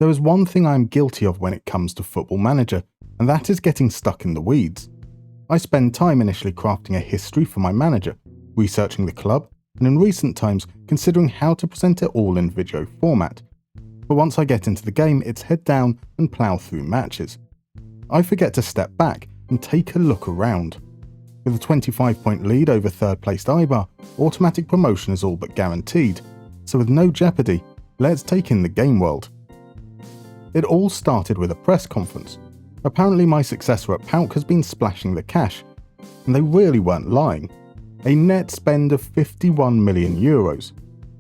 There is one thing I am guilty of when it comes to Football Manager, and that is getting stuck in the weeds. I spend time initially crafting a history for my manager, researching the club, and in recent times considering how to present it all in video format. But once I get into the game, it's head down and plough through matches. I forget to step back and take a look around. With a 25-point lead over third-placed Ibar, automatic promotion is all but guaranteed, so with no jeopardy, let's take in the game world. It all started with a press conference. Apparently my successor at PAOK has been splashing the cash, and they really weren't lying. A net spend of 51 million euros.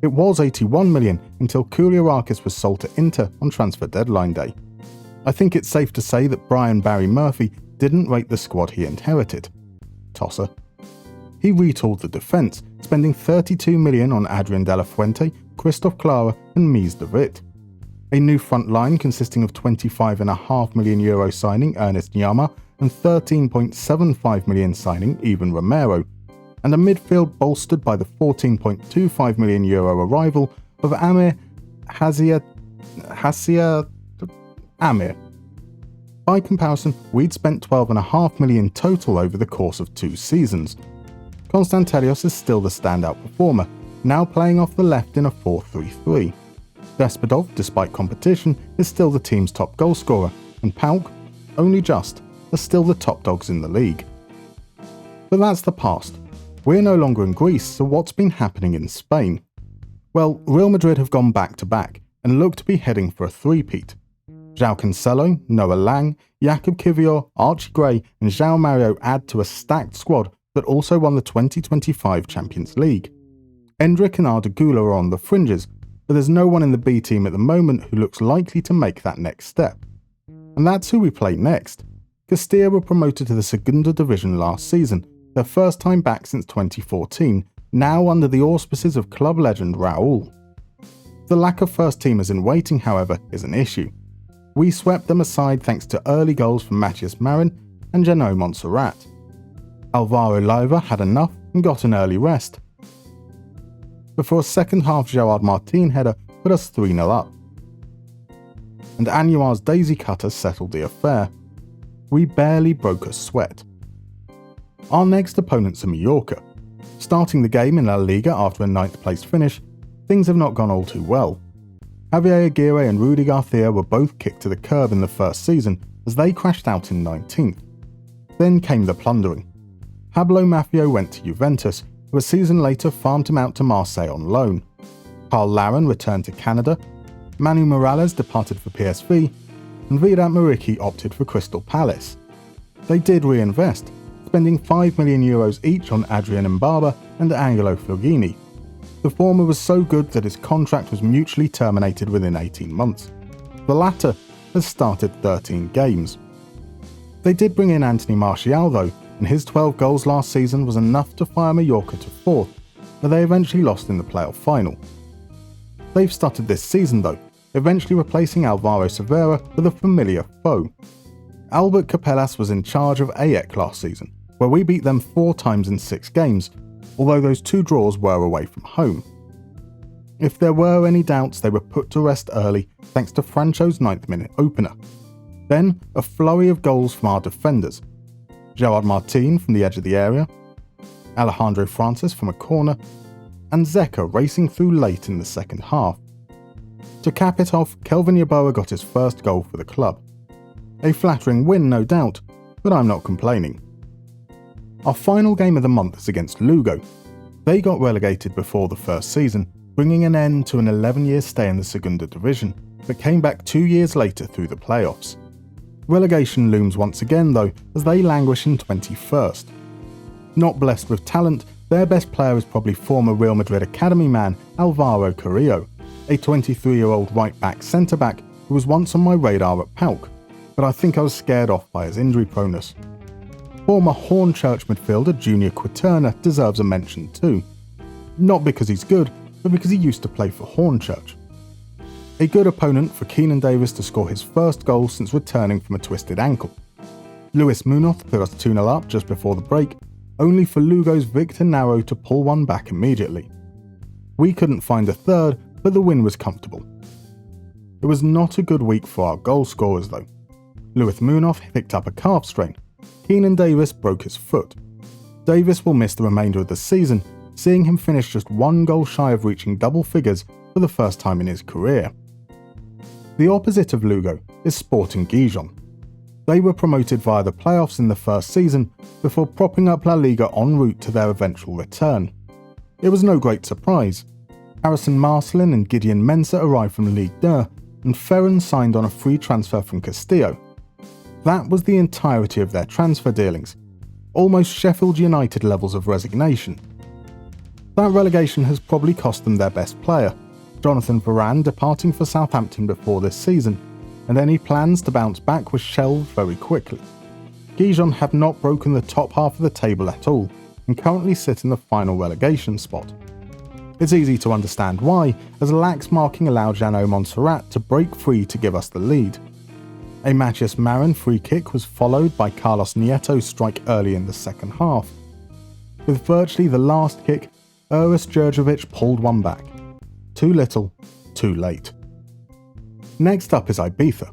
It was 81 million until Kouliarakis was sold to Inter on transfer deadline day. I think it's safe to say that Brian Barry Murphy didn't rate the squad he inherited. Tosser. He retooled the defence, spending 32 million on Adrian de la Fuente, Christoph Clara and Mies de Wit. A new front line consisting of 25.5 million euro signing Ernest Nyama and 13.75 million signing Ivan Romero, and a midfield bolstered by the 14.25 million euro arrival of Amir Amir. By comparison, we'd spent 12.5 million total over the course of 2 seasons. Konstantelios is still the standout performer, now playing off the left in a 4-3-3. Despodov, despite competition, is still the team's top goalscorer, and PAOK, only just, are still the top dogs in the league. But that's the past. We're no longer in Greece, so what's been happening in Spain? Well, Real Madrid have gone back-to-back, and look to be heading for a three-peat. João Cancelo, Noah Lang, Jakub Kiwior, Archie Gray and João Mario add to a stacked squad that also won the 2025 Champions League. Endrick and Arda Güler are on the fringes, but there's no one in the B team at the moment who looks likely to make that next step. And that's who we play next. Castilla were promoted to the Segunda Division last season, their first time back since 2014, now under the auspices of club legend Raúl. The lack of first teamers in waiting, however, is an issue. We swept them aside thanks to early goals from Matías Marin and Janot Montserrat. Alvaro Leiva had enough and got an early rest, before a second-half Gerard Martin header put us 3-0 up. And Anuar's daisy cutter settled the affair. We barely broke a sweat. Our next opponents are Mallorca. Starting the game in La Liga after a 9th place finish, things have not gone all too well. Javier Aguirre and Rudy Garcia were both kicked to the curb in the first season as they crashed out in 19th. Then came the plundering. Pablo Maffio went to Juventus, who a season later farmed him out to Marseille on loan. Carl Larin returned to Canada, Manu Morales departed for PSV, and Vedat Muriqi opted for Crystal Palace. They did reinvest, spending 5 million euros each on Adrian Mbaba and Angelo Fulgini. The former was so good that his contract was mutually terminated within 18 months. The latter has started 13 games. They did bring in Anthony Martial though, and his 12 goals last season was enough to fire Mallorca to 4th, but they eventually lost in the playoff final. They've started this season though, eventually replacing Alvaro Severa with a familiar foe. Albert Capellas was in charge of AEK last season, where we beat them 4 times in 6 games, although those 2 draws were away from home. If there were any doubts, they were put to rest early thanks to Francho's 9th minute opener. Then, a flurry of goals from our defenders. Gerard Martin from the edge of the area, Alejandro Francis from a corner, and Zeka racing through late in the second half. To cap it off, Kelvin Yeboah got his first goal for the club. A flattering win, no doubt, but I'm not complaining. Our final game of the month is against Lugo. They got relegated before the first season, bringing an end to an 11-year stay in the Segunda Division, but came back 2 years later through the playoffs. Relegation looms once again though, as they languish in 21st. Not blessed with talent, their best player is probably former Real Madrid academy man Alvaro Carrillo, a 23-year-old right-back centre-back who was once on my radar at PAOK, but I think I was scared off by his injury proneness. Former Hornchurch midfielder Junior Quiterna deserves a mention too. Not because he's good, but because he used to play for Hornchurch. A good opponent for Keenan Davis to score his first goal since returning from a twisted ankle. Luis Munoz put us 2-0 up just before the break, only for Lugo's Victor Narro to pull one back immediately. We couldn't find a third, but the win was comfortable. It was not a good week for our goal scorers though. Lewis Munoz picked up a calf strain. Keenan Davis broke his foot. Davis will miss the remainder of the season, seeing him finish just one goal shy of reaching double figures for the first time in his career. The opposite of Lugo is Sporting Gijon. They were promoted via the playoffs in the first season before propping up La Liga en route to their eventual return. It was no great surprise. Harrison Marcelin and Gideon Mensah arrived from Ligue 2, and Ferran signed on a free transfer from Castillo. That was the entirety of their transfer dealings, almost Sheffield United levels of resignation. That relegation has probably cost them their best player, Jonathan Varane departing for Southampton before this season, and any plans to bounce back were shelved very quickly. Gijon have not broken the top half of the table at all, and currently sit in the final relegation spot. It's easy to understand why, as lax marking allowed Jeannot Montserrat to break free to give us the lead. A Matías Marin free kick was followed by Carlos Nieto's strike early in the second half. With virtually the last kick, Uros Djurdjevic pulled one back. Too little, too late. Next up is Ibiza,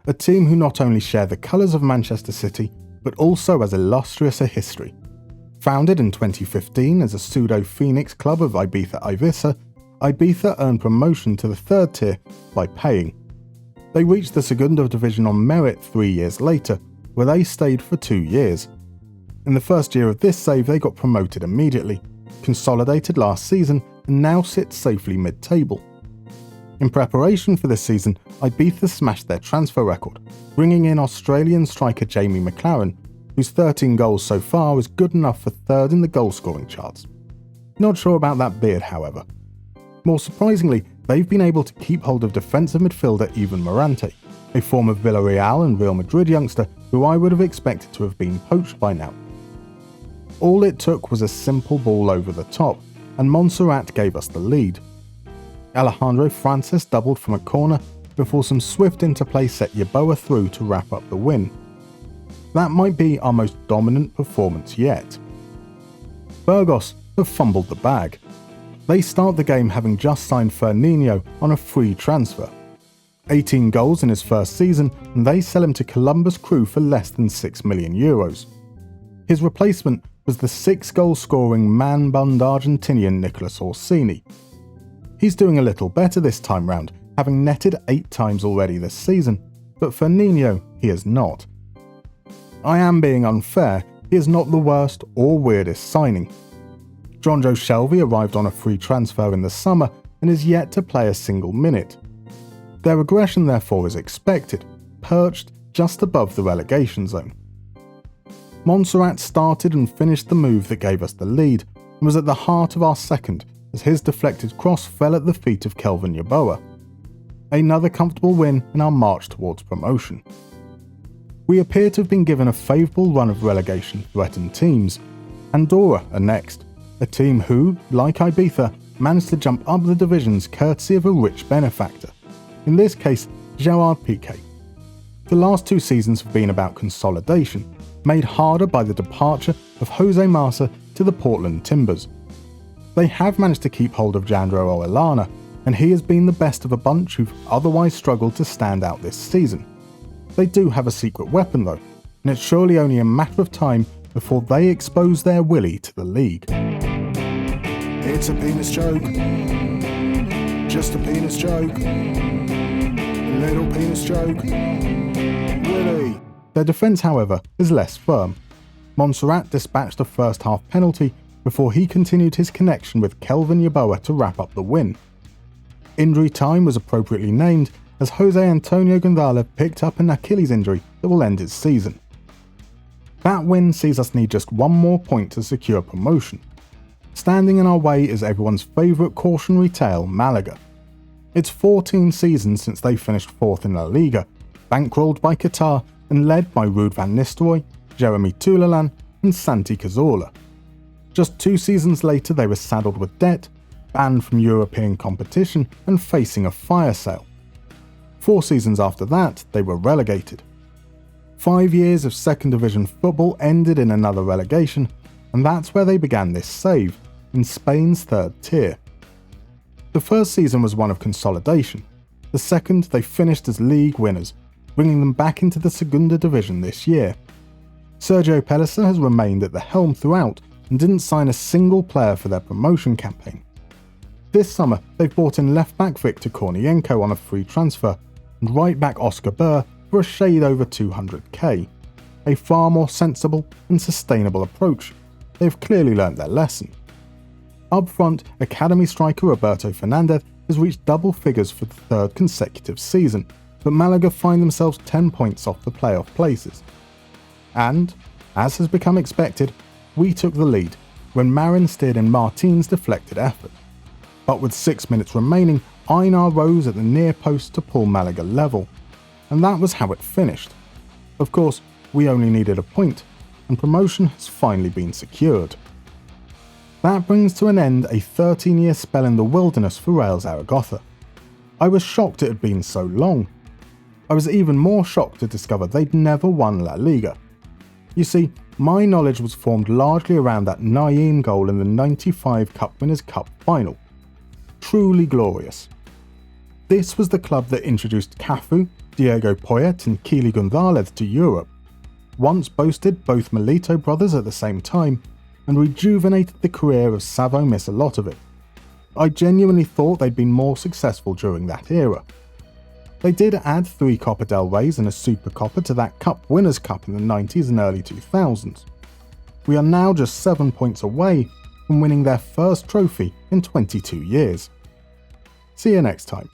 a team who not only share the colours of Manchester City, but also as illustrious a history. Founded in 2015 as a pseudo-Phoenix club of Ibiza, Ibiza earned promotion to the third tier by paying. They reached the Segunda Division on merit 3 years later, where they stayed for 2 years. In the first year of this save they got promoted immediately, consolidated last season, and now sit safely mid-table. In preparation for this season, Ibiza smashed their transfer record, bringing in Australian striker Jamie McLaren, whose 13 goals so far is good enough for third in the goal-scoring charts. Not sure about that beard, however. More surprisingly, they've been able to keep hold of defensive midfielder Ivan Morante, a former Villarreal and Real Madrid youngster who I would have expected to have been poached by now. All it took was a simple ball over the top, and Montserrat gave us the lead. Alejandro Francis doubled from a corner before some swift interplay set Yeboah through to wrap up the win. That might be our most dominant performance yet. Burgos have fumbled the bag. They start the game having just signed Fernandinho on a free transfer. 18 goals in his first season, and they sell him to Columbus Crew for less than €6 million. His replacement was the 6-goal scoring man-bund Argentinian Nicolas Orsini. He's doing a little better this time round, having netted 8 times already this season, but Fernandinho he has not. I am being unfair, he is not the worst or weirdest signing. Jonjo Shelvey arrived on a free transfer in the summer and is yet to play a single minute. Their regression therefore is expected, perched just above the relegation zone. Montserrat started and finished the move that gave us the lead and was at the heart of our second as his deflected cross fell at the feet of Kelvin Yeboah. Another comfortable win in our march towards promotion. We appear to have been given a favourable run of relegation-threatened teams. Andorra are next, a team who, like Ibiza, managed to jump up the divisions courtesy of a rich benefactor, in this case Gerard Piqué. The last 2 seasons have been about consolidation, made harder by the departure of Jose Marsa to the Portland Timbers. They have managed to keep hold of Jandro Oelana, and he has been the best of a bunch who've otherwise struggled to stand out this season. They do have a secret weapon though, and it's surely only a matter of time before they expose their willy to the league. It's a penis joke. Just a penis joke. A little penis joke. Willy. Their defence, however, is less firm. Montserrat dispatched a first-half penalty before he continued his connection with Kelvin Yeboah to wrap up the win. Injury time was appropriately named as Jose Antonio Gonzalez picked up an Achilles injury that will end his season. That win sees us need just one more point to secure promotion. Standing in our way is everyone's favourite cautionary tale, Malaga. It's 14 seasons since they finished 4th in La Liga, bankrolled by Qatar and led by Ruud van Nistelrooy, Jeremy Toulalan and Santi Cazorla. Just 2 seasons later they were saddled with debt, banned from European competition and facing a fire sale. 4 seasons after that they were relegated. 5 years of second division football ended in another relegation, and that's where they began this save, in Spain's third tier. The first season was one of consolidation. The second, they finished as league winners, bringing them back into the Segunda Division this year. Sergio Pellicer has remained at the helm throughout and didn't sign a single player for their promotion campaign. This summer, they've brought in left-back Victor Kornienko on a free transfer and right-back Oscar Burr for a shade over 200k. A far more sensible and sustainable approach. They've clearly learnt their lesson. Up front, academy striker Roberto Fernandez has reached double figures for the third consecutive season, but Malaga find themselves 10 points off the playoff places. And, as has become expected, we took the lead when Marin steered in Martin's deflected effort. But with 6 minutes remaining, Einar rose at the near post to pull Malaga level, and that was how it finished. Of course, we only needed a point, and promotion has finally been secured. That brings to an end a 13-year spell in the wilderness for Real Zaragoza. I was shocked it had been so long. I was even more shocked to discover they'd never won La Liga. You see, my knowledge was formed largely around that Nain goal in the 95 Cup Winners' Cup final. Truly glorious. This was the club that introduced Cafu, Diego Poyet and Kili Gonzalez to Europe, once boasted both Milito brothers at the same time, and rejuvenated the career of Savo Misalotovic. I genuinely thought they'd been more successful during that era. They did add 3 Copa del Reys and a Super Copa to that Cup Winners' Cup in the 90s and early 2000s. We are now just 7 points away from winning their first trophy in 22 years. See you next time.